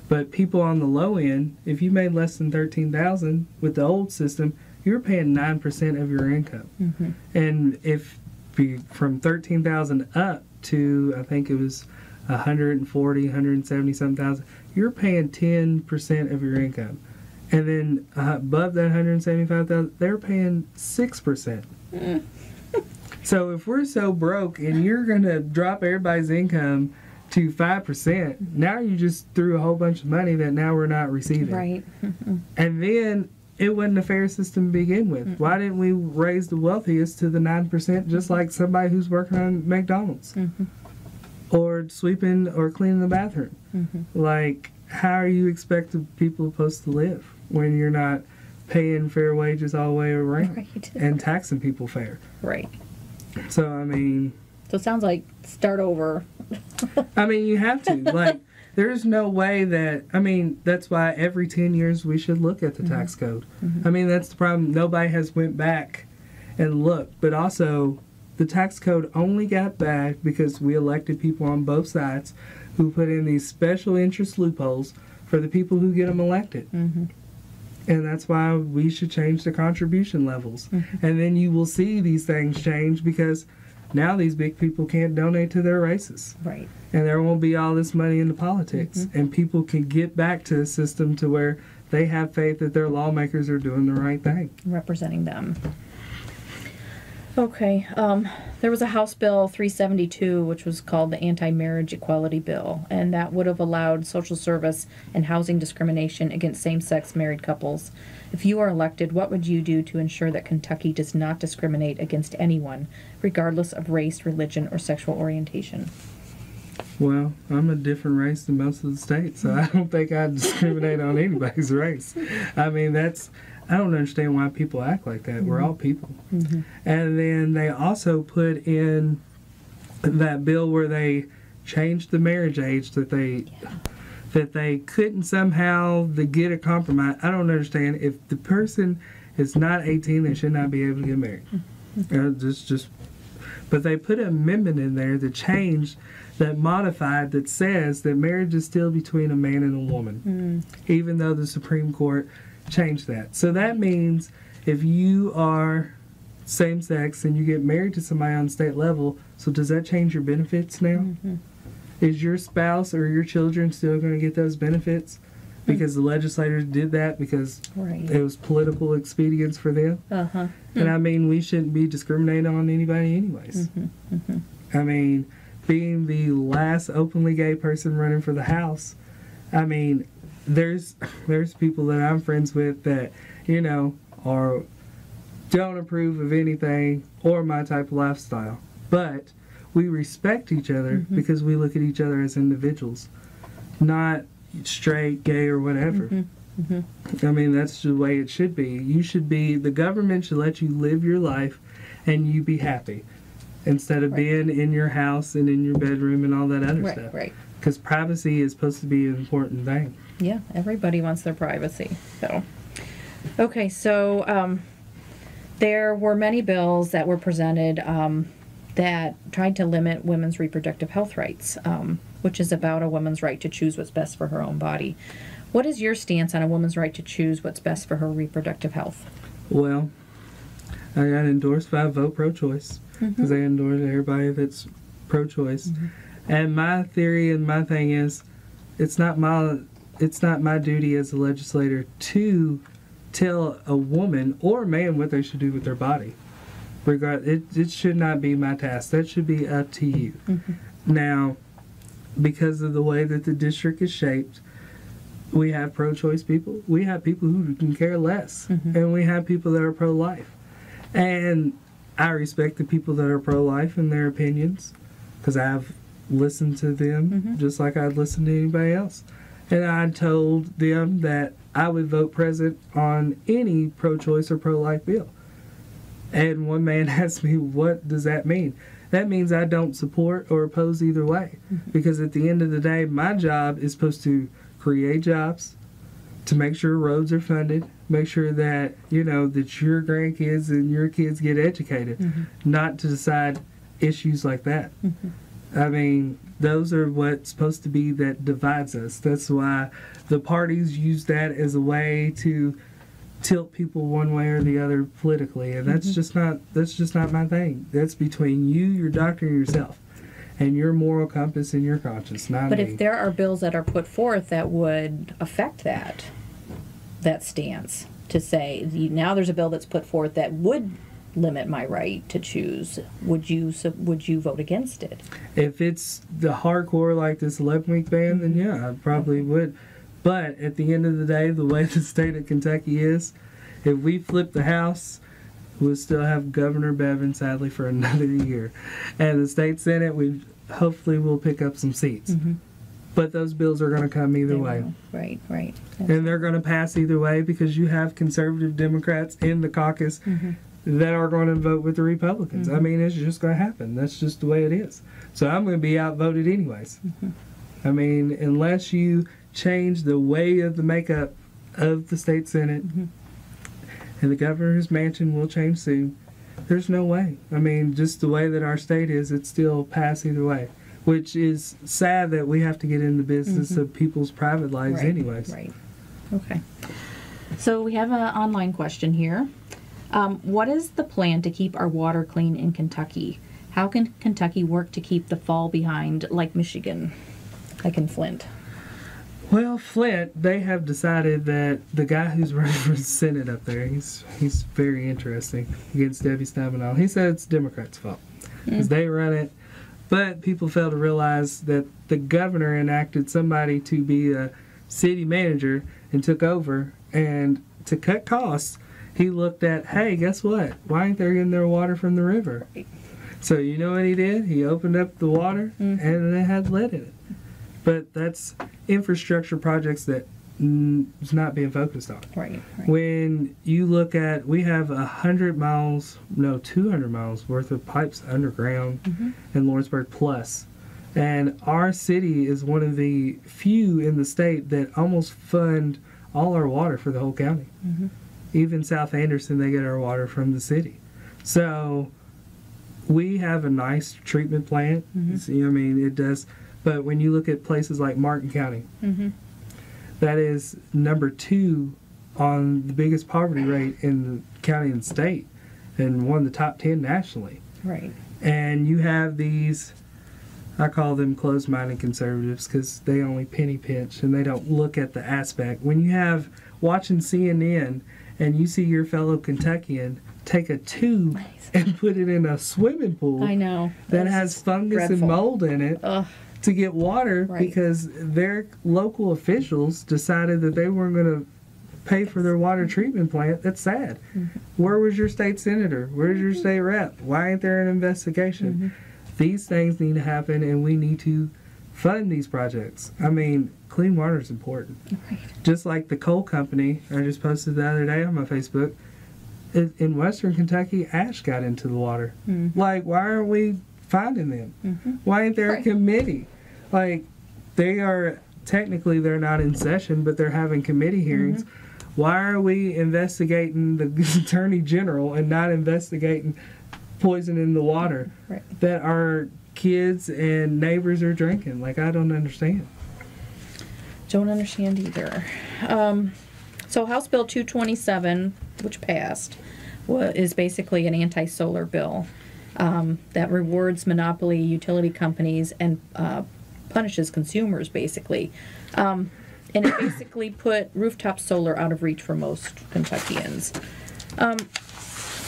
Speaker 2: But people on the low end, if you made less than $13,000 with the old system, you're paying 9% of your income.
Speaker 1: Mm-hmm.
Speaker 2: And if from $13,000 up to, I think it was 170 some thousand, you're paying 10% of your income. And then above that 175,000, they're paying 6%. So if we're so broke and you're going to drop everybody's income to 5%, now you just threw a whole bunch of money that now we're not receiving.
Speaker 1: Right.
Speaker 2: And then it wasn't a fair system to begin with. Why didn't we raise the wealthiest to the 9%, just like somebody who's working on McDonald's? Or sweeping or cleaning the bathroom? Like, how are you expecting people supposed to live when you're not paying fair wages all the way around
Speaker 1: Right.
Speaker 2: and taxing people fair?
Speaker 1: Right.
Speaker 2: So,
Speaker 1: So it sounds like start over.
Speaker 2: you have to. Like, there's no way that, that's why every 10 years we should look at the tax code. That's the problem. Nobody has went back and looked. But also, the tax code only got back because we elected people on both sides who put in these special interest loopholes for the people who get them elected. And that's why we should change the contribution levels. And then you will see these things change, because now these big people can't donate to their races.
Speaker 1: Right.
Speaker 2: And there won't be all this money into politics. And people can get back to a system to where they have faith that their lawmakers are doing the right thing.
Speaker 1: Representing them. Okay. There was a House Bill 372, which was called the Anti-Marriage Equality Bill, and that would have allowed social service and housing discrimination against same-sex married couples. If you are elected, what would you do to ensure that Kentucky does not discriminate against anyone, regardless of race, religion, or sexual orientation?
Speaker 2: Well, I'm a different race than most of the states, so I don't think I'd discriminate on anybody's race. I don't understand why people act like that. We're all people. And then they also put in that bill where they changed the marriage age, that they couldn't somehow get a compromise. I don't understand. If the person is not 18, they should not be able to get married. But they put an amendment in there that changed, that modified, that says that marriage is still between a man and a woman, even though the Supreme Court changed that. So that means if you are same sex and you get married to somebody on state level, so does that change your benefits now? Is your spouse or your children still going to get those benefits because the legislators did that because it was political expedience for them? And I mean, we shouldn't be discriminating on anybody anyways. I mean, being the last openly gay person running for the House, I mean, there's people that I'm friends with that, you know, don't approve of anything or my type of lifestyle. But we respect each other because we look at each other as individuals, not straight, gay, or whatever. I mean, that's the way it should be. The government should let you live your life and you be happy instead of being in your house and in your bedroom and all that other stuff. Because privacy is supposed to be an important thing.
Speaker 1: Yeah, everybody wants their privacy. So, okay, so there were many bills that were presented that tried to limit women's reproductive health rights, which is about a woman's right to choose what's best for her own body. What is your stance on a woman's right to choose what's best for her reproductive health?
Speaker 2: Well, I got endorsed by Vote Pro-Choice because they endorse everybody that's pro-choice. And my theory and my thing is, it's not my duty as a legislator to tell a woman or a man what they should do with their body. It should not be my task. That should be up to you. Now, because of the way that the district is shaped, we have pro-choice people. We have people who can care less. And we have people that are pro-life. And I respect the people that are pro-life and their opinions because I've listened to them just like I'd listen to anybody else. And I told them that I would vote present on any pro-choice or pro-life bill. And one man asked me, what does that mean? That means I don't support or oppose either way. Because at the end of the day, my job is supposed to create jobs, to make sure roads are funded, make sure that, you know, that your grandkids and your kids get educated, not to decide issues like that. I mean, those are what's supposed to be that divides us. That's why the parties use that as a way to tilt people one way or the other politically, and that's just not my thing. That's between you, your doctor, and yourself, and your moral compass and your conscience, not
Speaker 1: But
Speaker 2: me.
Speaker 1: if there are bills that are put forth that would affect that stance, to say now there's a bill that's put forth that would limit my right to choose, would you vote against it?
Speaker 2: If it's the hardcore like this 11-week ban, then yeah, I probably would. But at the end of the day, the way the state of Kentucky is, if we flip the House, we'll still have Governor Bevin, sadly, for another year. And the state Senate, we hopefully will pick up some seats. But those bills are going to come either way.
Speaker 1: Right.
Speaker 2: And they're going to pass either way because you have conservative Democrats in the caucus that are going to vote with the Republicans. I mean, it's just going to happen. That's just the way it is. So I'm going to be outvoted anyways. I mean, unless you change the way of the makeup of the state Senate, and the governor's mansion will change soon, there's no way. I mean, just the way that our state is, it's still pass either way, which is sad that we have to get in the business of people's private lives anyways.
Speaker 1: Okay. So we have an online question here. What is the plan to keep our water clean in Kentucky? How can Kentucky work to keep the fall behind like Michigan, like in Flint?
Speaker 2: Well, Flint, they have decided that the guy who's running for the Senate up there, he's very interesting, against Debbie Stabenow. He said it's Democrats' fault because they run it. But people fail to realize that the governor enacted somebody to be a city manager and took over. And to cut costs, he looked at, hey, guess what? Why ain't they getting their water from the river? So you know what he did? He opened up the water and it had lead in it. But that's infrastructure projects that is not being focused on.
Speaker 1: Right.
Speaker 2: When you look at, we have 200 miles worth of pipes underground in Lawrenceburg plus. And our city is one of the few in the state that almost fund all our water for the whole county. Even South Anderson, they get our water from the city. So we have a nice treatment plant. I mean, it does. But when you look at places like Martin County, that is number 2 on the biggest poverty rate in the county and state, and one of the top 10 nationally.
Speaker 1: Right.
Speaker 2: And you have these, I call them closed-minded conservatives because they only penny pinch and they don't look at the aspect. When you have watching CNN and you see your fellow Kentuckian take a tube and put it in a swimming pool
Speaker 1: I know.
Speaker 2: that has fungus
Speaker 1: dreadful.
Speaker 2: and mold in it to get water
Speaker 1: Right.
Speaker 2: because their local officials decided that they weren't going to pay for their water treatment plant. That's sad. Where was your state senator? Where's your state rep? Why ain't there an investigation? These things need to happen, and we need to fund these projects. I mean, clean water is important.
Speaker 1: Right.
Speaker 2: Just like the coal company I just posted the other day on my Facebook, in Western Kentucky, ash got into the water. Like, why aren't we finding them? Why ain't there a committee? Like, they are, technically they're not in session, but they're having committee hearings. Why are we investigating the Attorney General and not investigating poison in the water that our kids and neighbors are drinking? Like, I don't understand.
Speaker 1: Don't understand either. So House Bill 227, which passed, is basically an anti-solar bill that rewards monopoly utility companies and punishes consumers, basically. And it basically put rooftop solar out of reach for most Kentuckians.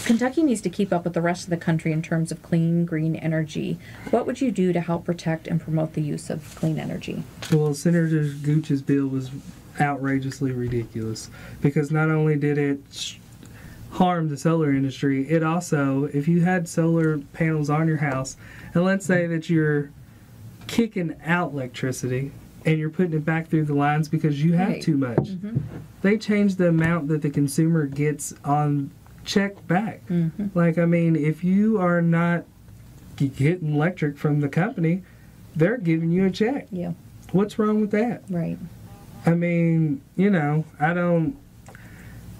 Speaker 1: Kentucky needs to keep up with the rest of the country in terms of clean, green energy. What would you do to help protect and promote the use of clean energy?
Speaker 2: Well, Senator Gooch's bill was outrageously ridiculous because not only did it harm the solar industry, it also, if you had solar panels on your house, and let's say that you're kicking out electricity and you're putting it back through the lines because you have too much, they changed the amount that the consumer gets on check back. Like, I mean, if you are not getting electric from the company, they're giving you a check.
Speaker 1: Yeah.
Speaker 2: What's wrong with that?
Speaker 1: Right.
Speaker 2: I mean, you know,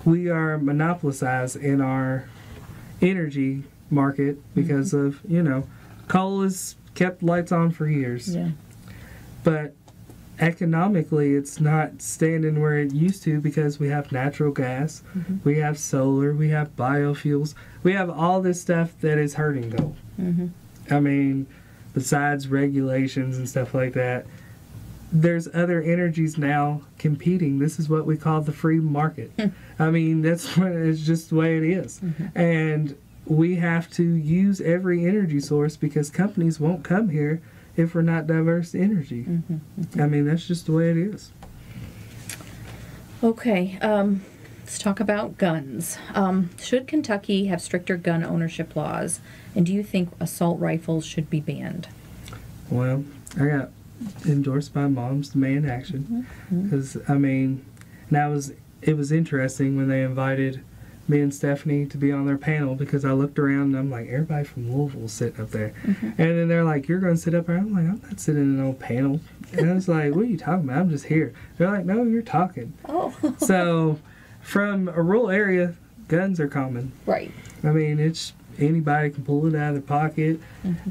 Speaker 2: we are monopolized in our energy market because of, you know, coal has kept lights on for years.
Speaker 1: Yeah.
Speaker 2: But economically, it's not standing where it used to because we have natural gas, we have solar, we have biofuels, we have all this stuff that is hurting gold. I mean, besides regulations and stuff like that, there's other energies now competing. This is what we call the free market. I mean, that's what, it's just the way it is. And we have to use every energy source because companies won't come here if we're not diverse energy. I mean, that's just the way it is.
Speaker 1: Okay, let's talk about guns. Should Kentucky have stricter gun ownership laws? And do you think assault rifles should be banned?
Speaker 2: Well, I got endorsed by Mom's Demand Action because, I mean, it was interesting when they invited me and Stephanie to be on their panel because I looked around and I'm like, everybody from Louisville's sitting up there. And then they're like, you're going to sit up there? I'm like, I'm not sitting in no panel. And I was like, what are you talking about? I'm just here. They're like, no, you're talking. So from a rural area, guns are common.
Speaker 1: Right.
Speaker 2: I mean, it's anybody can pull it out of their pocket.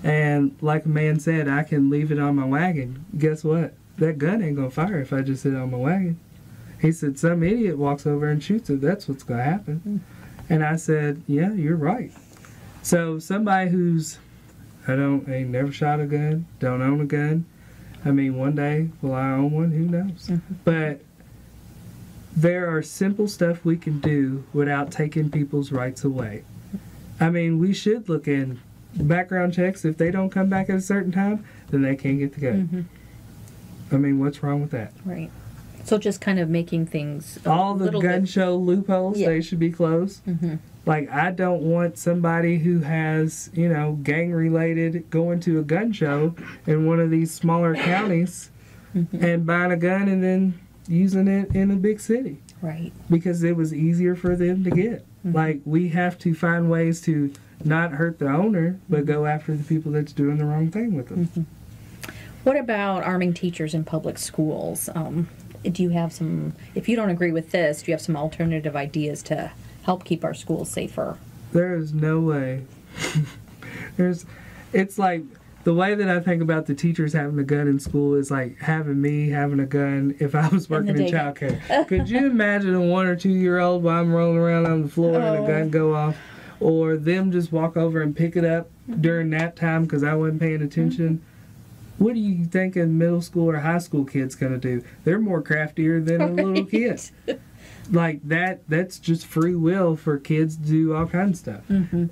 Speaker 2: And like a man said, I can leave it on my wagon. Guess what? That gun ain't going to fire if I just sit it on my wagon. He said, some idiot walks over and shoots it. That's what's going to happen. And I said, yeah, you're right. So somebody who's, ain't never shot a gun, don't own a gun. I mean, one day, will I own one? Who knows? But there are simple stuff we can do without taking people's rights away. I mean, we should look in background checks. If they don't come back at a certain time, then they can't get the gun. I mean, what's wrong with that?
Speaker 1: Right. So just kind of making things
Speaker 2: all the gun show loopholes, they should be closed. Like, I don't want somebody who has, you know, gang related going to a gun show in one of these smaller counties and buying a gun and then using it in a big city.
Speaker 1: Right.
Speaker 2: Because it was easier for them to get. Like, we have to find ways to not hurt the owner, but go after the people that's doing the wrong thing with them.
Speaker 1: What about arming teachers in public schools? Do you have some, if you don't agree with this, do you have some alternative ideas to help keep our schools safer?
Speaker 2: There is no way It's like the way that I think about the teachers having a gun in school is like having me having a gun if I was working in childcare. Could you imagine a 1 or 2 year old while I'm rolling around on the floor and a gun go off? Or them just walk over and pick it up during nap time because I wasn't paying attention? What do you think a middle school or high school kid's going to do? They're more craftier than a little kid. Like that's just free will for kids to do all kinds of stuff.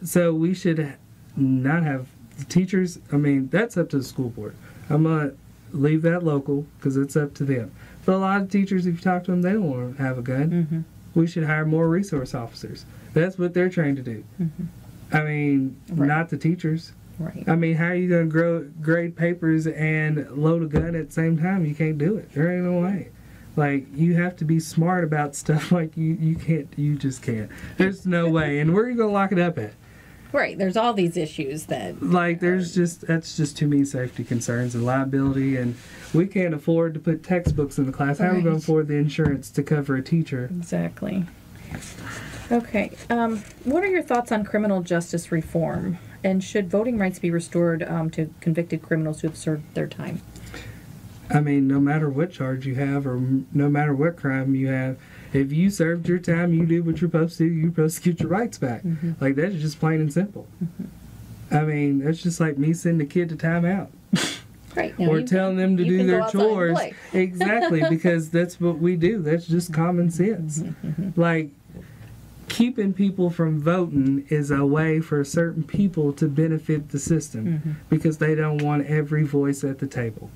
Speaker 2: So we should not have the teachers. I mean, that's up to the school board. I'm going to leave that local because it's up to them. But a lot of teachers, if you talk to them, they don't want to have a gun. We should hire more resource officers. That's what they're trained to do. I mean, not the teachers.
Speaker 1: Right.
Speaker 2: I mean, how are you going to grade papers and load a gun at the same time? You can't do it. There ain't no way. Like, you have to be smart about stuff like you just can't. There's no way. And where are you going to lock it up at?
Speaker 1: Right. There's all these issues that...
Speaker 2: Like, that's just too many safety concerns and liability, and we can't afford to put textbooks in the class. How are we going to afford the insurance to cover a teacher?
Speaker 1: Exactly. Okay. What are your thoughts on criminal justice reform? And should voting rights be restored to convicted criminals who have served their time?
Speaker 2: I mean, no matter what charge you have or no matter what crime you have, if you served your time, you do what you're supposed to do, you're supposed to get your rights back. Like, that's just plain and simple. I mean, that's just like me sending a kid to timeout.
Speaker 1: Right. Now
Speaker 2: or telling them to do their chores. Exactly, because that's what we do. That's just common sense. Like, keeping people from voting is a way for certain people to benefit the system because they don't want every voice at the table.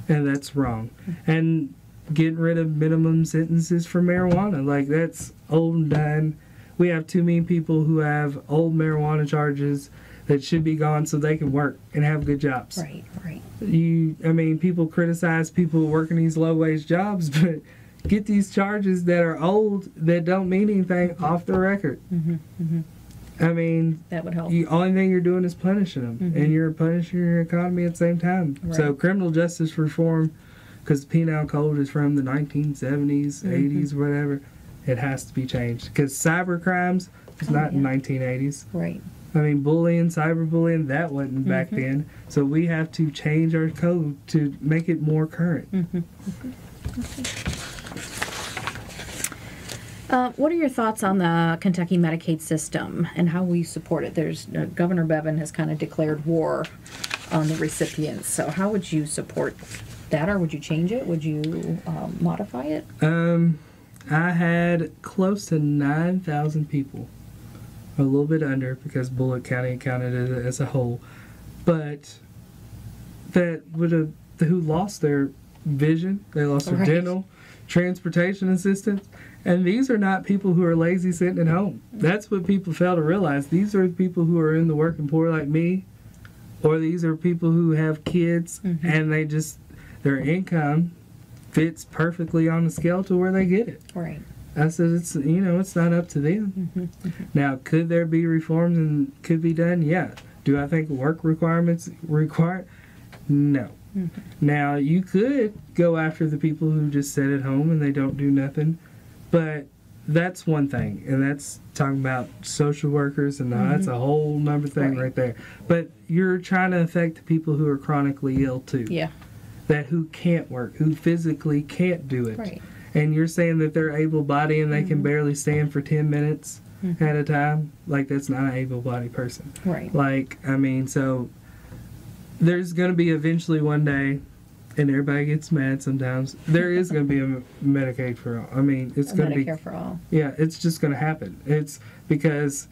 Speaker 2: And that's wrong. And getting rid of minimum sentences for marijuana, like, that's old and done. We have too many people who have old marijuana charges that should be gone so they can work and have good jobs.
Speaker 1: Right.
Speaker 2: I mean, people criticize people working these low-wage jobs, but get these charges that are old that don't mean anything off the record. I mean,
Speaker 1: that would help.
Speaker 2: The only thing you're doing is punishing them, and you're punishing your economy at the same time. So criminal justice reform, because penal code is from the 1970s, 80s, whatever, it has to be changed. Because cyber crimes was not in 1980s.
Speaker 1: Right.
Speaker 2: I mean, bullying, cyberbullying, that wasn't back then. So we have to change our code to make it more current.
Speaker 1: What are your thoughts on the Kentucky Medicaid system and how we support it? There's Governor Bevin has kind of declared war on the recipients. So how would you support that, or would you change it? Would you modify it?
Speaker 2: I had close to 9,000 people, a little bit under because Bullitt County counted it as a whole, but that who lost their vision, they lost their dental, transportation assistance. And these are not people who are lazy sitting at home. That's what people fail to realize. These are people who are in the working poor like me, or these are people who have kids and their income fits perfectly on the scale to where they get it.
Speaker 1: Right.
Speaker 2: I said, it's not up to them. Now, could there be reforms and could be done? Yeah. Do I think work requirements required? No. Now, you could go after the people who just sit at home and they don't do nothing. But that's one thing, and that's talking about social workers, and that's a whole nother thing right there. But you're trying to affect the people who are chronically ill, too.
Speaker 1: Yeah.
Speaker 2: Who can't work, who physically can't do it.
Speaker 1: Right.
Speaker 2: And you're saying that they're able-bodied and they can barely stand for 10 minutes at a time? Like, that's not an able-bodied person.
Speaker 1: Right.
Speaker 2: Like, I mean, so there's going to be eventually one day, and everybody gets mad sometimes, there is going to be a Medicaid for all. I mean, it's going to be...
Speaker 1: Medicare for all.
Speaker 2: Yeah, it's just going to happen. It's because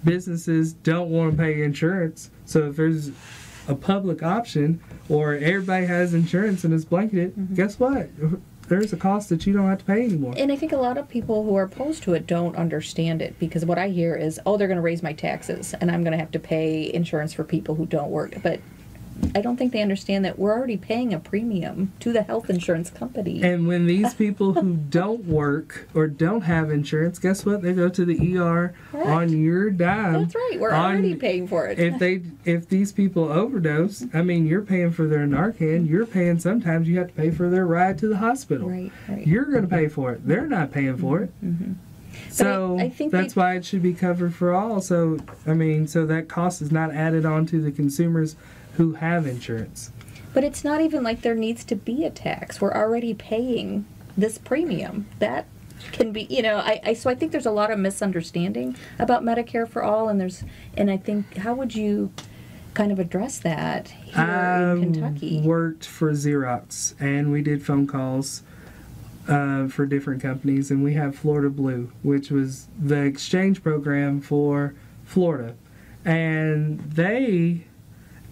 Speaker 2: businesses don't want to pay insurance. So if there's a public option, or everybody has insurance and it's blanketed, guess what? There's a cost that you don't have to pay anymore.
Speaker 1: And I think a lot of people who are opposed to it don't understand it, because what I hear is, they're going to raise my taxes, and I'm going to have to pay insurance for people who don't work. But I don't think they understand that we're already paying a premium to the health insurance company.
Speaker 2: And when these people who don't work or don't have insurance, guess what? They go to the ER on your dime.
Speaker 1: That's right. We're already paying for it.
Speaker 2: If these people overdose, I mean, you're paying for their Narcan. You're paying, sometimes you have to pay for their ride to the hospital.
Speaker 1: Right.
Speaker 2: You're going to pay for it. They're not paying for it. So
Speaker 1: I think
Speaker 2: that's why it should be covered for all. So, I mean, so that cost is not added on to the consumers who have insurance.
Speaker 1: But it's not even like there needs to be a tax. We're already paying this premium. That can be, so I think there's a lot of misunderstanding about Medicare for all, and I think, how would you kind of address that here in Kentucky?
Speaker 2: I worked for Xerox, and we did phone calls for different companies, and we have Florida Blue, which was the exchange program for Florida. And I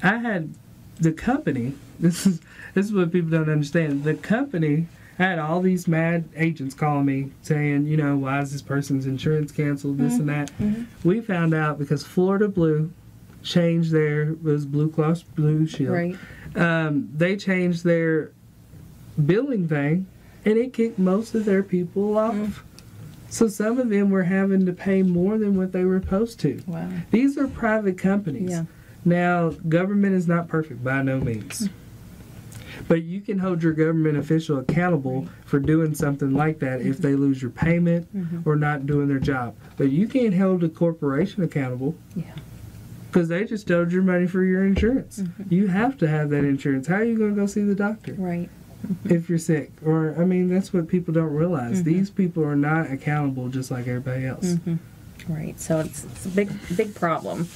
Speaker 2: had the company, this is what people don't understand, the company had all these mad agents calling me saying, why is this person's insurance canceled, this and that. We found out because Florida Blue changed was Blue Cross Blue Shield.
Speaker 1: Right.
Speaker 2: They changed their billing thing, and it kicked most of their people off. So some of them were having to pay more than what they were supposed to.
Speaker 1: Wow.
Speaker 2: These are private companies.
Speaker 1: Yeah.
Speaker 2: Now, government is not perfect by no means. But you can hold your government official accountable for doing something like that if they lose your payment or not doing their job. But you can't hold a corporation accountable.
Speaker 1: Yeah.
Speaker 2: Because they just owed your money for your insurance. You have to have that insurance. How are you going to go see the doctor?
Speaker 1: Right.
Speaker 2: If you're sick? Or, I mean, that's what people don't realize. These people are not accountable just like everybody else.
Speaker 1: Right. So it's a big problem.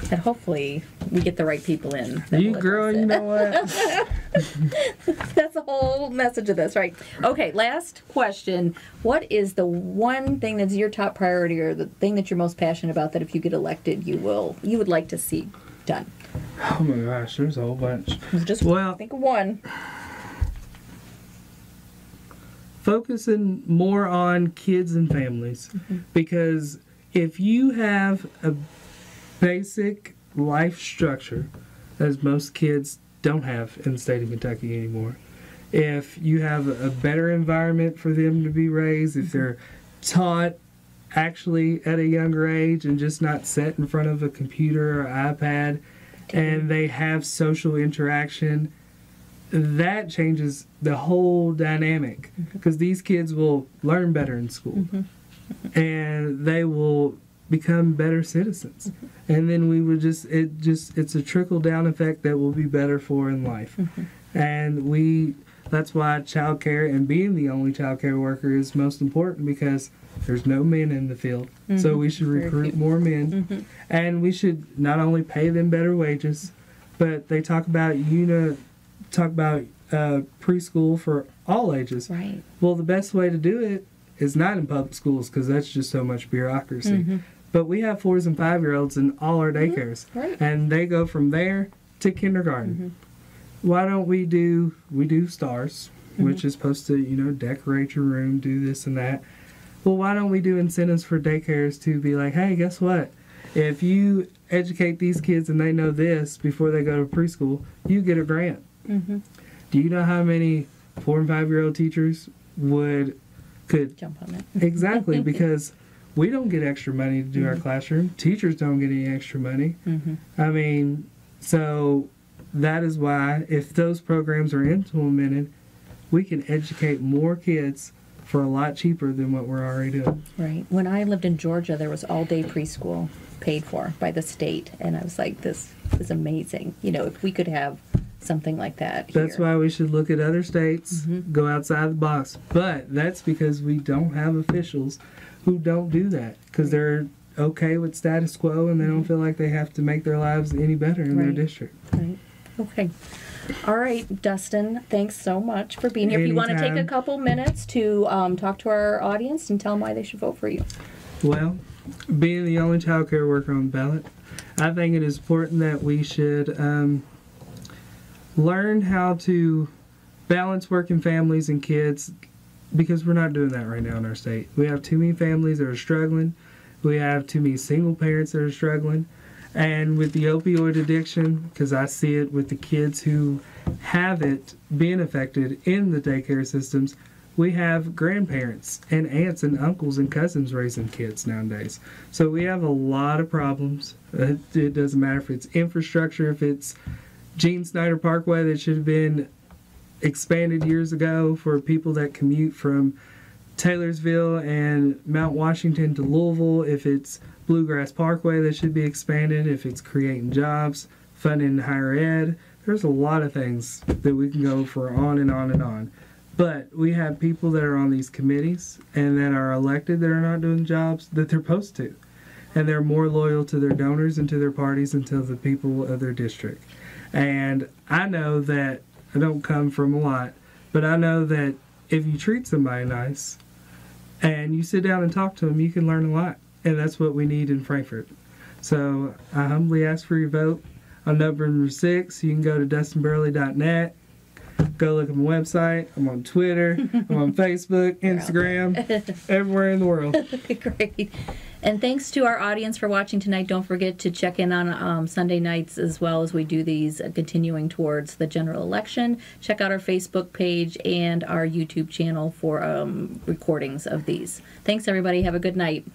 Speaker 1: And hopefully we get the right people in.
Speaker 2: You girl, you know what?
Speaker 1: That's the whole message of this, right? Okay, last question. What is the one thing that's your top priority, or the thing that you're most passionate about, that if you get elected you would like to see done?
Speaker 2: Oh my gosh, there's a whole bunch.
Speaker 1: Just think of one.
Speaker 2: Focusing more on kids and families. Because if you have a basic life structure, as most kids don't have in the state of Kentucky anymore, if you have a better environment for them to be raised, if they're taught actually at a younger age and just not set in front of a computer or iPad, and they have social interaction, that changes the whole dynamic, because these kids will learn better in school and they will become better citizens, and then we would it's a trickle down effect that will be better for in life. And that's why child care and being the only child care worker is most important, because there's no men in the field. So we should recruit more men, and we should not only pay them better wages, but they talk about preschool for all ages.
Speaker 1: Right.
Speaker 2: Well, the best way to do it is not in public schools, because that's just so much bureaucracy. But we have 4 and 5-year-olds in all our daycares, and they go from there to kindergarten. Why don't we do STARS, which is supposed to, decorate your room, do this and that. Well, why don't we do incentives for daycares to be like, hey, guess what? If you educate these kids and they know this before they go to preschool, you get a grant. Do you know how many 4 and 5-year-old teachers could
Speaker 1: jump on it?
Speaker 2: Exactly, because we don't get extra money to do our classroom. Teachers don't get any extra money. I mean, so that is why, if those programs are implemented, we can educate more kids for a lot cheaper than what we're already doing.
Speaker 1: Right. When I lived in Georgia, there was all-day preschool paid for by the state, and I was like, this is amazing. If we could have something like that here.
Speaker 2: That's why we should look at other states, go outside the box. But that's because we don't have officials who don't do that, because they're okay with status quo, and they don't feel like they have to make their lives any better in their district.
Speaker 1: Right. Okay. All right, Dustin, thanks so much for being here. If you want to take a couple minutes to talk to our audience and tell them why they should vote for you.
Speaker 2: Well, being the only child care worker on the ballot, I think it is important that we should learn how to balance working families and kids, because we're not doing that right now in our state. We have too many families that are struggling. We have too many single parents that are struggling. And with the opioid addiction, because I see it with the kids who have it being affected in the daycare systems, we have grandparents and aunts and uncles and cousins raising kids nowadays. So we have a lot of problems. It doesn't matter if it's infrastructure, if it's Gene Snyder Parkway that should have been expanded years ago for people that commute from Taylorsville and Mount Washington to Louisville, if it's Bluegrass Parkway that should be expanded, if it's creating jobs, funding higher ed. There's a lot of things that we can go for on and on and on. But we have people that are on these committees and that are elected that are not doing jobs that they're supposed to. And they're more loyal to their donors and to their parties and to the people of their district. And I know that, I don't come from a lot, but I know that if you treat somebody nice and you sit down and talk to them, you can learn a lot. And that's what we need in Frankfort. So I humbly ask for your vote on number 6. You can go to dustinburley.net. Go look at my website. I'm on Twitter. I'm on Facebook, Instagram, everywhere in the world.
Speaker 1: Great. And thanks to our audience for watching tonight. Don't forget to check in on Sunday nights as well as we do these continuing towards the general election. Check out our Facebook page and our YouTube channel for recordings of these. Thanks, everybody. Have a good night.